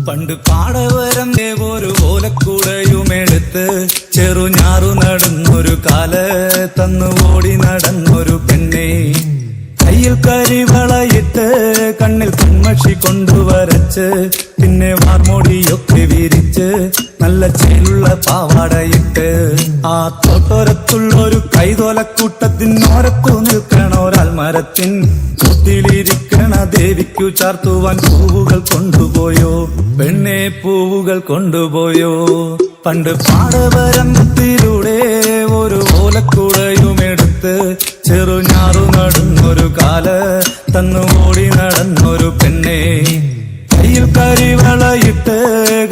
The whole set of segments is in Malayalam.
പണ്ട് പാടവരം ഒരു ഓലക്കൂടയുമെടുത്ത് ചെറുഞാറു നടന്നൊരു കാല തന്നു ഓടി നടന്നൊരു പെണ്ണെ കയ്യിൽ കരിവളയിട്ട് കണ്ണിൽ കൺമഷി കൊണ്ടുവരച്ച് പിന്നെ വാർമോടിയൊക്കെ വിരിച്ച് നല്ല ചേലുള്ള പാവാടയിട്ട് ആ തോട്ടോരത്തുള്ളൊരു കൈതോലക്കൂട്ടത്തിനോരത്തു നിൽക്കണൊരാൽമരത്തിൻ കൂട്ടിലിരിക്കണ ദേവിക്കു ചാർത്തുവാൻ പൂവുകൾ കൊണ്ടുപോയോ പെണ്ണെ പൂവുകൾ കൊണ്ടുപോയോ പണ്ട് പാടവരമ്പത്തിലൂടെ ഒരു ഓലക്കൂടയുമെടുത്ത് ചെറുഞാറു നടന്നൊരു കാല തന്നു ഓടി നടന്നൊരു പെണ്ണെ കയ്യിൽ കരിവളയിട്ട്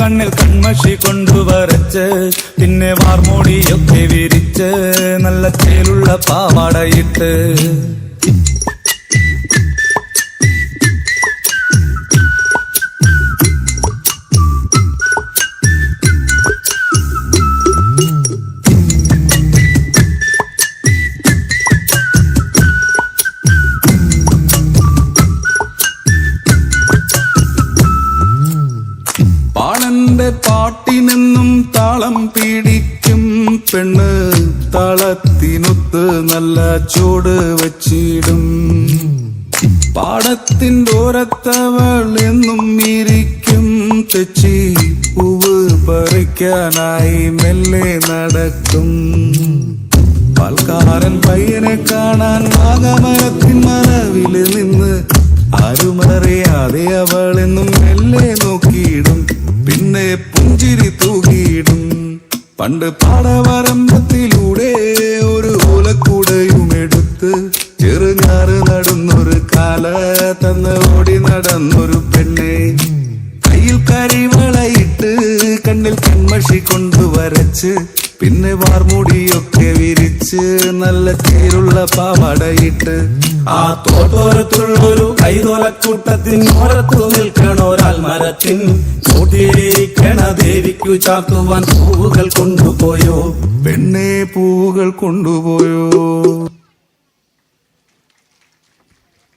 കണ്ണിൽ കൺമഷി കൊണ്ടുവരച്ച് പിന്നെ വാർമോടിയൊക്കെ വിരിച്ച് നല്ല ചേലുള്ള പാവാടയിട്ട് പാടന്റെ പാട്ടിനെന്നും താളം പിടിക്കും പെണ്ണ് താളത്തിനൊത്ത് നല്ല ചൂട് വച്ചിടും പാടത്തിൻ്റെ ഓരത്തവൾ എന്നും ഇരിക്കും തെച്ചി പൂവ് പറിക്കാനായി മെല്ലെ നടക്കും പാൽക്കാരൻ പയ്യനെ കാണാൻ വാഗമരത്തിൻ മറവില് നിന്ന് ആരുമറിയാതെ അവളെന്നും മെല്ലെ നോക്കിയിടും പിന്നെ പുഞ്ചിരി തൂകിയിടും പണ്ട് പാടവരമ്പത്തിലൂടെ ഒരു ഓലക്കൂടയുമെടുത്ത് ചെറുഞാറ് നടന്നൊരു കാല തന്ന് ഓടി നടന്നൊരു പെണ്ണെ കയ്യിൽ കരിവളയിട്ട് കണ്ണിൽ കൺമഷി കൊണ്ടുവരച്ച് പിന്നെ വാർമുടിയൊക്കെ വിരിച്ച് നല്ല ചേരുള്ള പാവാടയിട്ട് ആ തോട്ടോരത്തുള്ളൊരു കൈതോലക്കൂട്ടത്തിനോരത്തു നിൽക്കണൊരാൽമരത്തിൻ കൂട്ടിലിരിക്കണ ദേവിക്കു ചാർത്തുവാൻ പൂവുകൾ കൊണ്ടുപോയോ പെണ്ണെ പൂവുകൾ കൊണ്ടുപോയോ